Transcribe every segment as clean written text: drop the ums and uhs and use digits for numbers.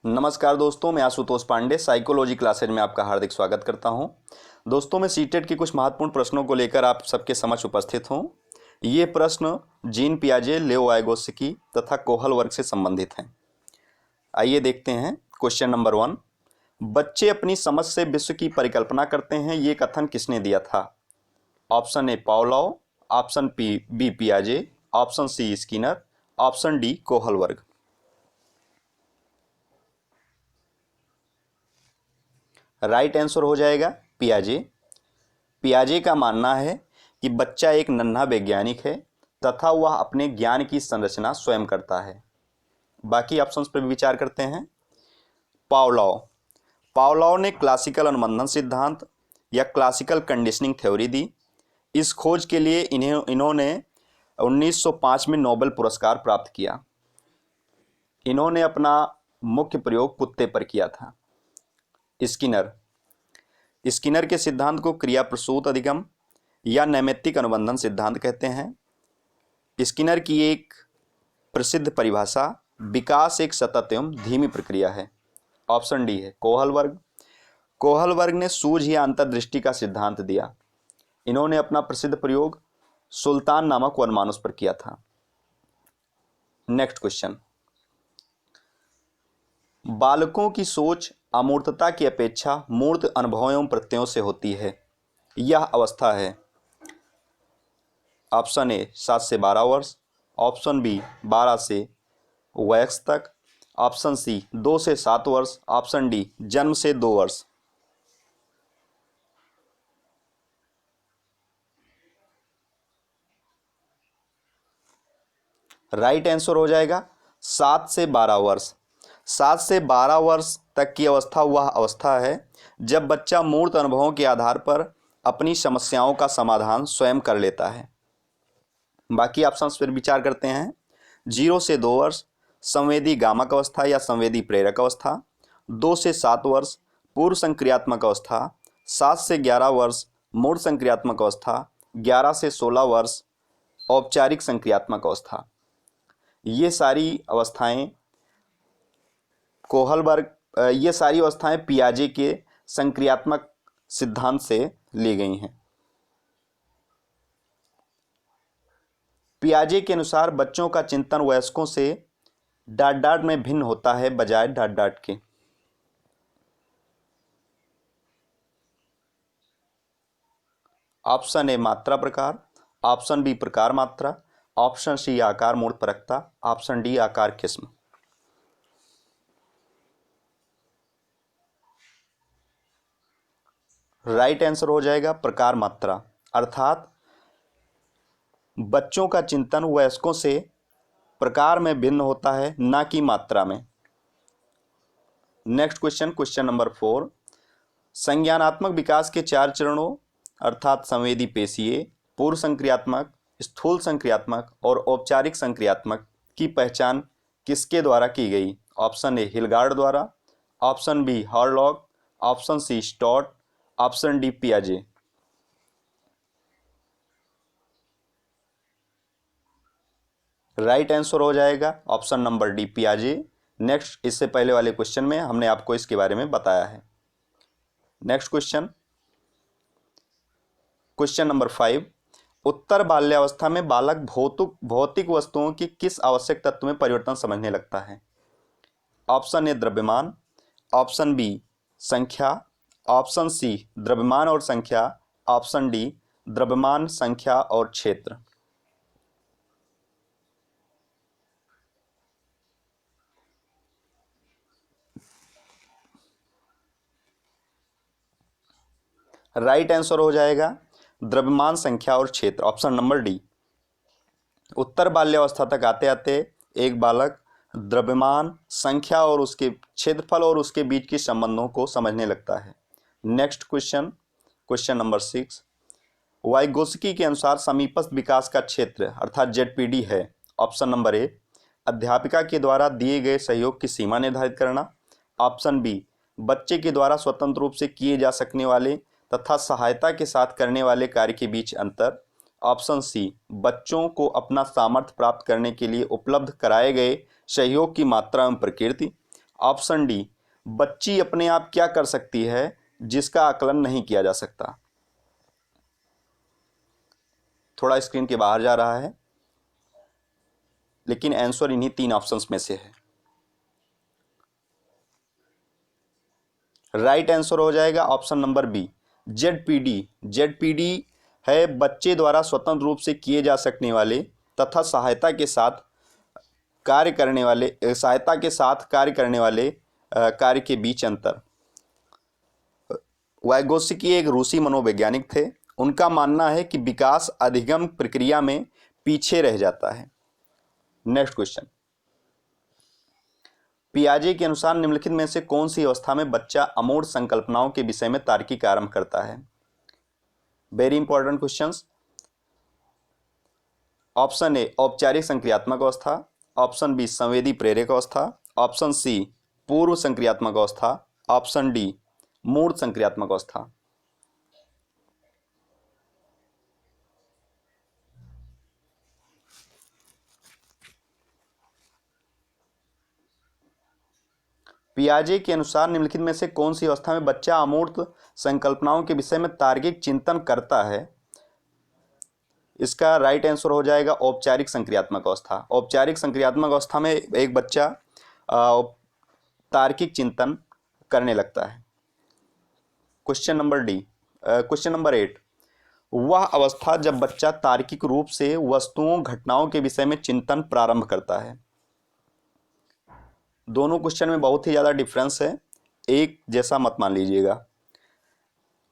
नमस्कार दोस्तों, मैं आशुतोष पांडे साइकोलॉजी क्लासेज में आपका हार्दिक स्वागत करता हूं। दोस्तों, मैं सीटेट के कुछ महत्वपूर्ण प्रश्नों को लेकर आप सबके समक्ष उपस्थित हूं। ये प्रश्न जीन पियाजे, लेओ वाइगोत्स्की तथा कोहल वर्ग से संबंधित हैं। आइए देखते हैं। क्वेश्चन नंबर 1, बच्चे अपनी समझ से विश्व की परिकल्पना करते हैं, ये कथन किसने दिया था? Option A Pavlov, option B पियाजे, option C Skinner, option D Kohlberg. Right answer हो जाएगा पियाजे। पियाजे का मानना है कि बच्चा एक नन्हा वैज्ञानिक है तथा वह अपने ज्ञान की संरचना स्वयं करता है। बाकी ऑप्शंस पर भी विचार करते हैं। पावलोव पावलोव ने क्लासिकल अनुबंधन सिद्धांत या क्लासिकल कंडीशनिंग थ्योरी दी। इस खोज के लिए इन्होंने 1905 में नोबेल पुरस्कार प्राप्त किया। इन्होंने अपना मुख्य प्रयोग कुत्ते पर किया था। स्किनर के सिद्धांत को क्रिया प्रसूत अधिगम या नैमित्तिक अनुबंधन सिद्धांत कहते हैं। स्किनर की एक प्रसिद्ध परिभाषा, विकास एक सतत एवं धीमी प्रक्रिया है। ऑप्शन डी है कोहल वर्ग। कोहल वर्ग ने सूझ या अंतर्दृष्टि का सिद्धांत दिया। इन्होंने अपना प्रसिद्ध प्रयोग सुल्तान नामक वनमानुष पर किया था। नेक्स्ट क्वेश्चन, बालकों की सोच अमूर्तता की अपेक्षा मूर्त अनुभवों एवं प्रत्ययों से होती है। यह अवस्था है ऑप्शन ए 7 से 12 वर्ष, ऑप्शन बी 12 से वयस्क तक, ऑप्शन सी 2 से 7 वर्ष, ऑप्शन डी जन्म से 2 वर्ष। राइट आंसर हो जाएगा 7 से 12 वर्ष। 7 से 12 वर्ष तक की अवस्था वह अवस्था है जब बच्चा मूर्त अनुभवों के आधार पर अपनी समस्याओं का समाधान स्वयं कर लेता है। बाकी ऑप्शंस पर विचार करते हैं। 0 से 2 वर्ष संवेदी गामक अवस्था या संवेदी प्रेरक अवस्था, 2 से 7 वर्ष पूर्व संक्रियात्मक अवस्था, 7 से 11 वर्ष मूर्त संक्रियात्मक अवस्था, 11 से 16 वर्ष औपचारिक संक्रियात्मक अवस्था। ये सारी अवस्थाएं कोहल वर्ग, ये सारी अवस्थाएं पियाजे के संक्रियात्मक सिद्धांत से ली गई हैं। पियाजे के अनुसार बच्चों का चिंतन वयस्कों से डाट डाट में भिन्न होता है बजाय डाट डाट के। ऑप्शन ए मात्रा प्रकार, ऑप्शन बी प्रकार मात्रा, ऑप्शन सी आकार मूर्त परकता, ऑप्शन डी आकार किस्म। राइट आंसर हो जाएगा प्रकार मात्रा, अर्थात बच्चों का चिंतन वयस्कों से प्रकार में भिन्न होता है, ना कि मात्रा में। नेक्स्ट क्वेश्चन, क्वेश्चन नंबर 4, संज्ञानात्मक विकास के 4 चरणों अर्थात संवेदी पेशीय, पूर्व संक्रियात्मक, स्थूल संक्रियात्मक और औपचारिक संक्रियात्मक की पहचान किसके द्वारा की गई? ऑप्शन ए हिलगार्ड द्वारा, option B Hurlock, option C Stott, option D पियाजे। राइट आंसर हो जाएगा ऑप्शन नंबर डी पियाजे। नेक्स्ट, इससे पहले वाले क्वेश्चन में हमने आपको इसके बारे में बताया है। नेक्स्ट क्वेश्चन, क्वेश्चन नंबर 5, उत्तर बाल्यावस्था में बालक भौतिक वस्तुओं की किस आवश्यक तत्व में परिवर्तन समझने लगता है? ऑप्शन ए द्रव्यमान, ऑप्शन बी संख्या, ऑप्शन सी द्रव्यमान और संख्या, ऑप्शन डी द्रव्यमान, संख्या और क्षेत्र। राइट आंसर हो जाएगा द्रव्यमान, संख्या और क्षेत्र, ऑप्शन नंबर डी। उत्तर बाल्यावस्था तक आते आते एक बालक द्रव्यमान, संख्या और उसके क्षेत्रफल और उसके बीच के संबंधों को समझने लगता है। Next question, question number 6, Vygotsky के अनुसार समीपस्थ विकास का क्षेत्र अर्थात जेडपीडी है। ऑप्शन नंबर ए अध्यापिका के द्वारा दिए गए सहयोग की सीमा निर्धारित करना, ऑप्शन बी बच्चे के द्वारा स्वतंत्र रूप से किए जा सकने वाले तथा सहायता के साथ करने वाले कार्य के बीच अंतर, ऑप्शन सी बच्चों को अपना सामर्थ्य प्राप्त करने के लिए उपलब्ध कराए गए सहयोग की मात्रा एवं प्रकृति, ऑप्शन डी, बच्ची अपने आप क्या कर सकती है जिसका आकलन नहीं किया जा सकता। थोड़ा स्क्रीन के बाहर जा रहा है, लेकिन आंसर इन्हीं 3 ऑप्शंस में से है। राइट आंसर हो जाएगा option number B, ZPD. ZPD है बच्चे द्वारा स्वतंत्र रूप से किए जा सकने वाले तथा सहायता के साथ कार्य करने वाले कार्य के बीच अंतर। वाइगोत्स्की एक रूसी मनोवैज्ञानिक थे। उनका मानना है कि विकास अधिगम प्रक्रिया में पीछे रह जाता है। नेक्स्ट क्वेश्चन, पियाजे के अनुसार निम्नलिखित में से कौन सी अवस्था में बच्चा अमूर्त संकल्पनाओं के विषय में तार्किक आरंभ करता है? Very important questions. Option A, औपचारिक संक्रियात्मक अवस्था। ऑप्शन बी, संवेदी प्रेरक अवस्था। ऑप्शन सी, पूर्व संक्रियात्मक अवस्था। ऑप्शन डी, मूर्त संक्रियात्मक अवस्था। पियाजे के अनुसार निम्नलिखित में से कौन सी अवस्था में बच्चा अमूर्त संकल्पनाओं के विषय में तार्किक चिंतन करता है? इसका राइट आंसर हो जाएगा औपचारिक संक्रियात्मक अवस्था। औपचारिक संक्रियात्मक अवस्था में एक बच्चा तार्किक चिंतन करने लगता है। क्वेश्चन नंबर 8, वह अवस्था जब बच्चा तार्किक रूप से वस्तुओं घटनाओं के विषय में चिंतन प्रारंभ करता है। दोनों क्वेश्चन में बहुत ही ज़्यादा डिफरेंस है, एक जैसा मत मान लीजिएगा।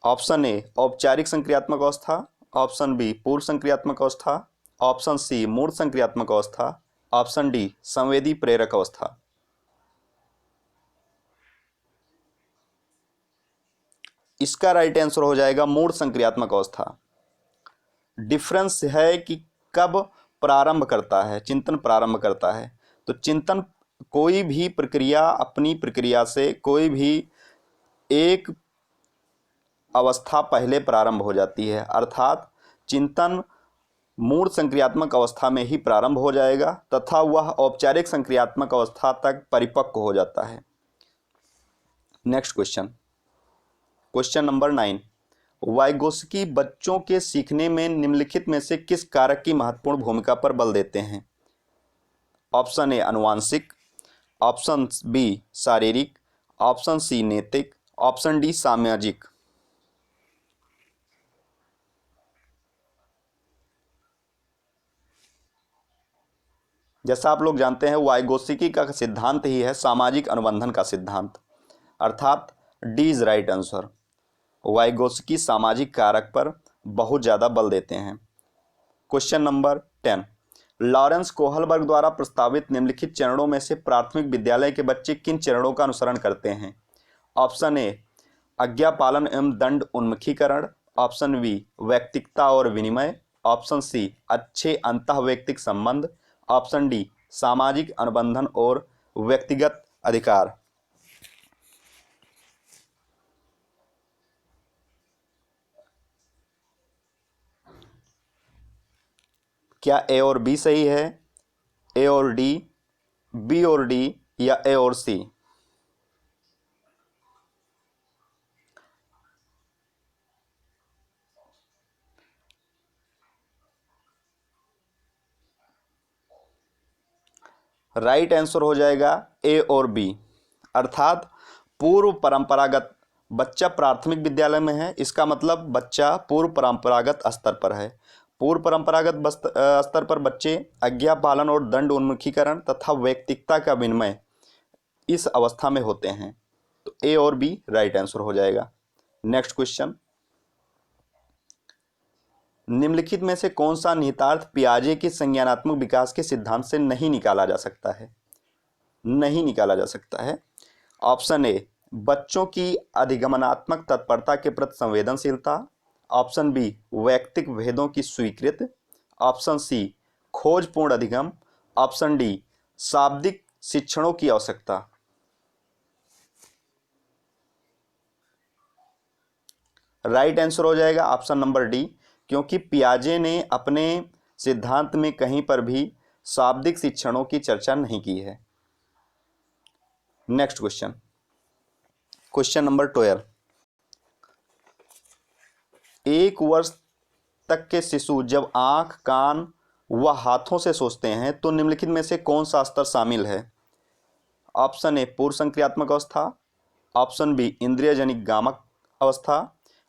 ऑप्शन ए, औपचारिक संक्रियात्मक अवस्था। ऑप्शन बी, पूर्व संक्रियात्मक अवस्था। ऑप्शन सी, मूर्त संक्रियात्मक अवस्था। ऑप्शन डी, संवेदी प्रेरक अवस्था। इसका राइट आंसर हो जाएगा मूर्त संक्रियात्मक अवस्था। डिफरेंस है कि कब प्रारंभ करता है, चिंतन प्रारंभ करता है। तो चिंतन, कोई भी प्रक्रिया अपनी प्रक्रिया से कोई भी एक अवस्था पहले प्रारंभ हो जाती है, अर्थात चिंतन मूर्त संक्रियात्मक अवस्था में ही प्रारंभ हो जाएगा तथा वह औपचारिक संक्रियात्मक अवस्था तक परिपक्व हो जाता है। नेक्स्ट क्वेश्चन नंबर 9, वाइगोत्स्की बच्चों के सीखने में निम्नलिखित में से किस कारक की महत्वपूर्ण भूमिका पर बल देते हैं? ऑप्शन ए, अनुवांशिक। ऑप्शन बी, शारीरिक। ऑप्शन सी, नैतिक। ऑप्शन डी, सामाजिक। जैसा आप लोग जानते हैं, वाइगोत्स्की का सिद्धांत ही है सामाजिक अनुबंधन का सिद्धांत, अर्थात D is right answer. Vygotsky सामाजिक कारक पर बहुत ज़्यादा बल देते हैं। क्वेश्चन नंबर 10, लॉरेंस कोहलबर्ग द्वारा प्रस्तावित निम्नलिखित चरणों में से प्राथमिक विद्यालय के बच्चे किन चरणों का अनुसरण करते हैं? ऑप्शन ए, आज्ञा पालन एवं दंड उन्मुखीकरण। ऑप्शन बी, व्यक्तिकता और विनिमय। ऑप्शन सी, अच्छे अंतःवैयक्तिक संबंध। ऑप्शन डी, सामाजिक अनुबंधन और व्यक्तिगत अधिकार। क्या ए और बी सही है, ए और डी, बी और डी या ए और सी? राइट आंसर हो जाएगा ए और बी, अर्थात पूर्व परंपरागत। बच्चा प्राथमिक विद्यालय में है, इसका मतलब बच्चा पूर्व परंपरागत स्तर पर है। पूर्व परंपरागत स्तर पर बच्चे आज्ञा पालन और दंड उन्मुखीकरण तथा व्यक्तिकता का विनिमय इस अवस्था में होते हैं। तो ए और बी राइट आंसर हो जाएगा। नेक्स्ट क्वेश्चन, निम्नलिखित में से कौन सा निहितार्थ पियाजे के संज्ञानात्मक विकास के सिद्धांत से नहीं निकाला जा सकता है? नहीं निकाला जा सकता है। ऑप्शन ए, बच्चों की अधिगमनात्मक तत्परता के प्रति संवेदनशीलता। ऑप्शन बी, वैयक्तिक भेदों की स्वीकृति। ऑप्शन सी, खोजपूर्ण अधिगम। ऑप्शन डी, शाब्दिक शिक्षणों की आवश्यकता। राइट आंसर हो जाएगा ऑप्शन नंबर डी, क्योंकि पियाजे ने अपने सिद्धांत में कहीं पर भी शाब्दिक शिक्षणों की चर्चा नहीं की है। Next question, question number 12। एक वर्ष तक के शिशु जब आंख, कान व हाथों से सोचते हैं तो निम्नलिखित में से कौन सा स्तर शामिल है? ऑप्शन ए पूर्व संक्रियात्मक अवस्था, ऑप्शन बी इंद्रिय जनिक गामक अवस्था,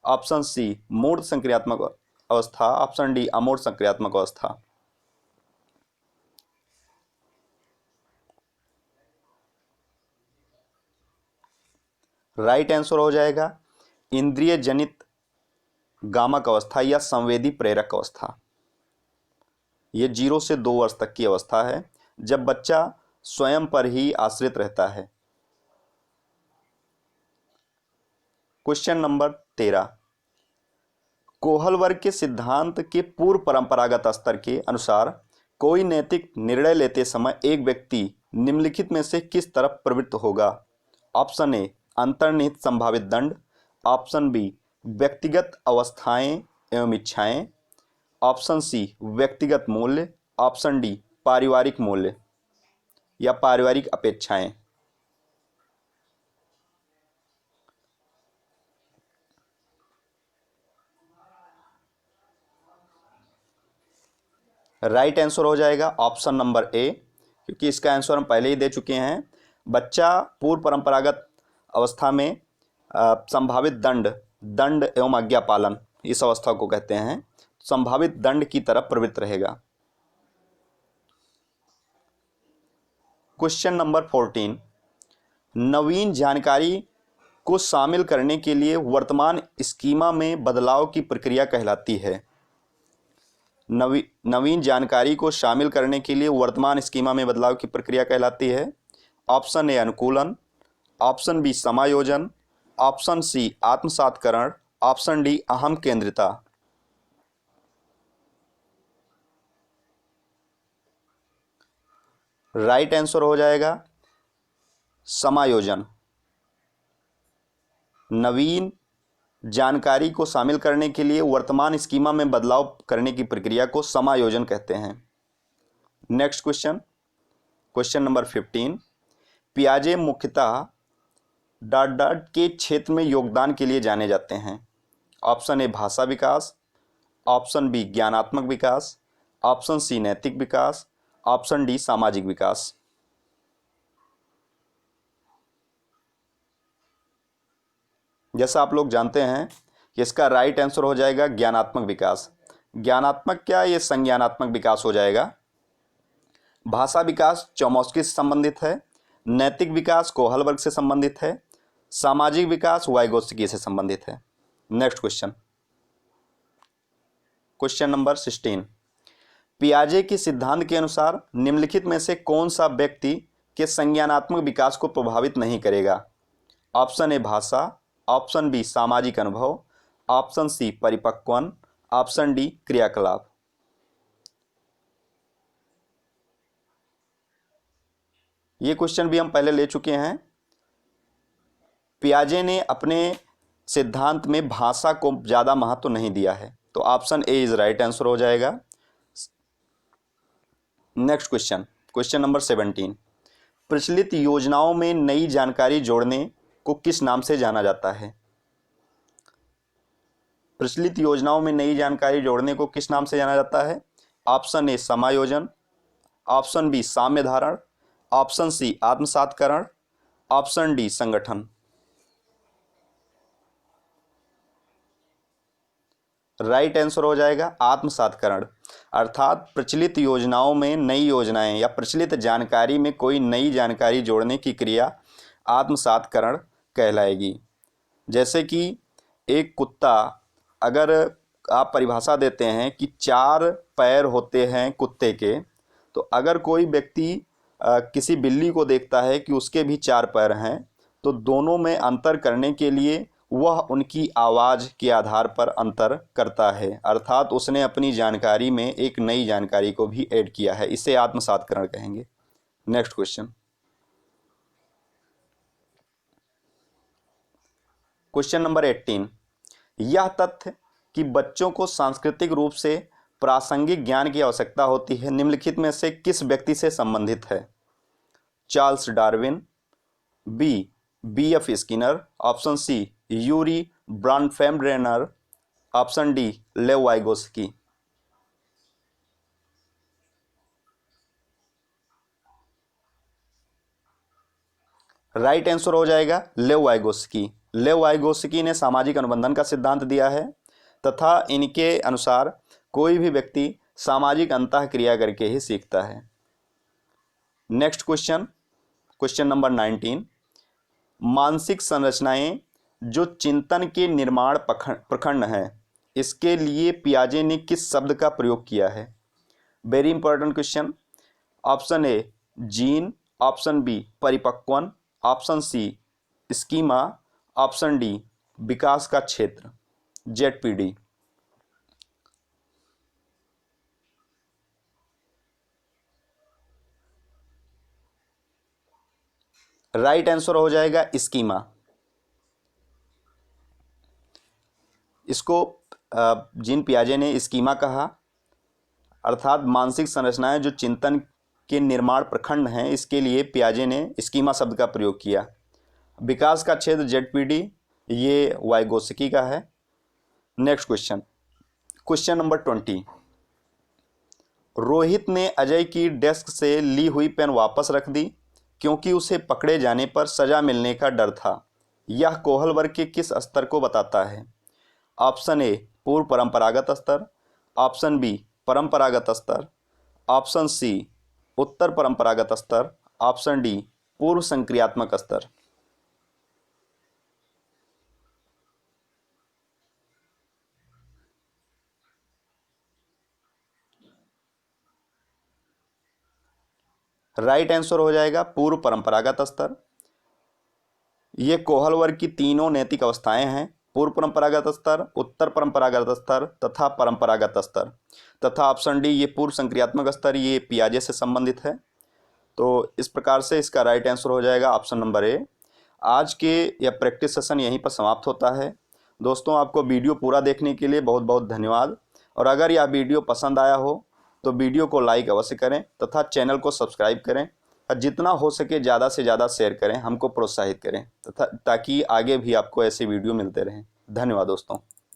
ऑप्शन सी मूर्त संक्रियात्मक अवस्था, ऑप्शन डी अमूर्त संक्रियात्मक अवस्था। राइट आंसर हो जाएगा इंद्रिय जनित गामक अवस्था या संवेदी प्रेरक अवस्था। ये 0 से 2 वर्ष तक की अवस्था है जब बच्चा स्वयं पर ही आश्रित रहता है। Question number 13। कोहल वर्ग के सिद्धांत के पूर्व परंपरागत स्तर के अनुसार कोई नैतिक निर्णय लेते समय एक व्यक्ति निम्नलिखित में से किस तरफ प्रवृत्त होगा? ऑप्शन ए अंतर्निहित संभावित दंड, ऑप्शन बी व्यक्तिगत अवस्थाएं एवं इच्छाएं, ऑप्शन सी व्यक्तिगत मूल्य, ऑप्शन डी पारिवारिक मूल्य या पारिवारिक अपेक्षाएं। राइट आंसर हो जाएगा ऑप्शन नंबर ए, क्योंकि इसका आंसर हम पहले ही दे चुके हैं। बच्चा पूर्व परंपरागत अवस्था में संभावित दंड एवं आज्ञा पालन, इस अवस्था को कहते हैं, संभावित दंड की तरफ प्रवृत्त रहेगा। Question number 14। नवीन जानकारी को शामिल करने के लिए वर्तमान स्कीमा में बदलाव की प्रक्रिया कहलाती है। नवीन जानकारी को शामिल करने के लिए वर्तमान स्कीमा में बदलाव की प्रक्रिया कहलाती है। ऑप्शन ए अनुकूलन, ऑप्शन बी समायोजन, ऑप्शन सी आत्मसातकरण, ऑप्शन डी अहम केंद्रिता। राइट आंसर हो जाएगा समायोजन। नवीन जानकारी को शामिल करने के लिए वर्तमान स्कीमा में बदलाव करने की प्रक्रिया को समायोजन कहते हैं। Next question, question number 15। पियाजे मुख्यतः डॉट डॉट के क्षेत्र में योगदान के लिए जाने जाते हैं। ऑप्शन ए भाषा विकास, ऑप्शन बी ज्ञानात्मक विकास, ऑप्शन सी नैतिक विकास, ऑप्शन डी सामाजिक विकास। जैसा आप लोग जानते हैं कि इसका राइट आंसर हो जाएगा ज्ञानात्मक विकास। ज्ञानात्मक क्या, ये संज्ञानात्मक विकास हो जाएगा। भाषा विकास चौमस्की से संबंधित है, नैतिक विकास कोहल वर्ग से संबंधित है, सामाजिक विकास वाइगोत्स्की से संबंधित है। Next question, question number 16। पियाजे के सिद्धांत के अनुसार निम्नलिखित में से कौन सा व्यक्ति के संज्ञानात्मक विकास को प्रभावित नहीं करेगा? ऑप्शन ए भाषा, ऑप्शन बी सामाजिक अनुभव, ऑप्शन सी परिपक्वन, ऑप्शन डी क्रियाकलाप। ये क्वेश्चन भी हम पहले ले चुके हैं। पियाजे ने अपने सिद्धांत में भाषा को ज़्यादा महत्व नहीं दिया है, तो option A is right answer हो जाएगा। Next question, question number 17। प्रचलित योजनाओं में नई जानकारी जोड़ने को किस नाम से जाना जाता है? प्रचलित योजनाओं में नई जानकारी जोड़ने को किस नाम से जाना जाता है? ऑप्शन ए समायोजन, ऑप्शन बी साम्य धारण, ऑप्शन सी आत्मसातकरण, ऑप्शन डी संगठन। राइट आंसर हो जाएगा आत्मसातकरण। अर्थात प्रचलित योजनाओं में नई योजनाएं या प्रचलित जानकारी में कोई नई जानकारी जोड़ने की क्रिया आत्मसातकरण कहलाएगी। जैसे कि एक कुत्ता, अगर आप परिभाषा देते हैं कि 4 पैर होते हैं कुत्ते के, तो अगर कोई व्यक्ति किसी बिल्ली को देखता है कि उसके भी 4 पैर हैं, तो दोनों में अंतर करने के लिए वह उनकी आवाज़ के आधार पर अंतर करता है। अर्थात उसने अपनी जानकारी में एक नई जानकारी को भी ऐड किया है, इसे आत्मसातकरण कहेंगे। Next question, question number 18। यह तथ्य कि बच्चों को सांस्कृतिक रूप से प्रासंगिक ज्ञान की आवश्यकता होती है निम्नलिखित में से किस व्यक्ति से संबंधित है? Charles Darwin, B B.F. Skinner, option C Urie Bronfenbrenner, option D Lev Vygotsky. Right answer हो जाएगा लेव वाइगोस्की। लेव वाइगोस्की ने सामाजिक अनुबंधन का सिद्धांत दिया है तथा इनके अनुसार कोई भी व्यक्ति सामाजिक अंतःक्रिया करके ही सीखता है। Next question, question number 19। मानसिक संरचनाएं जो चिंतन के निर्माण प्रखंड हैं, इसके लिए पियाजे ने किस शब्द का प्रयोग किया है? Very important question. Option A gene, option B परिपक्वन, option C schema, option D विकास का क्षेत्र, ZPD। राइट आंसर हो जाएगा स्कीमा। इसको जीन पियाजे ने स्कीमा कहा, अर्थात मानसिक संरचनाएं जो चिंतन के निर्माण प्रखंड हैं, इसके लिए पियाजे ने स्कीमा शब्द का प्रयोग किया। विकास का क्षेत्र ZPD ये वाइगोस्की का है। Next question, question number 20। Rohit ने अजय की डेस्क से ली हुई पेन वापस रख दी क्योंकि उसे पकड़े जाने पर सजा मिलने का डर था। यह कोहल वर्ग के किस स्तर को बताता है? ऑप्शन ए पूर्व परंपरागत स्तर, ऑप्शन बी परंपरागत स्तर, ऑप्शन सी उत्तर परंपरागत स्तर, ऑप्शन डी पूर्व संक्रियात्मक स्तर। राइट आंसर हो जाएगा पूर्व परंपरागत स्तर। ये कोहल वर्ग की तीनों नैतिक अवस्थाएं हैं, पूर्व परंपरागत स्तर, उत्तर परंपरागत स्तर तथा परंपरागत स्तर, तथा ऑप्शन डी ये पूर्व संक्रियात्मक स्तर, ये पियाजे से संबंधित है। तो इस प्रकार से इसका राइट आंसर हो जाएगा ऑप्शन नंबर ए। आज के यह प्रैक्टिस सेशन यहीं पर समाप्त होता है। दोस्तों, आपको वीडियो पूरा देखने के लिए बहुत बहुत धन्यवाद। और अगर यह वीडियो पसंद आया हो तो वीडियो को लाइक अवश्य करें तथा चैनल को सब्सक्राइब करें और जितना हो सके ज़्यादा से ज़्यादा शेयर करें, हमको प्रोत्साहित करें तथा ताकि आगे भी आपको ऐसे वीडियो मिलते रहें। धन्यवाद दोस्तों।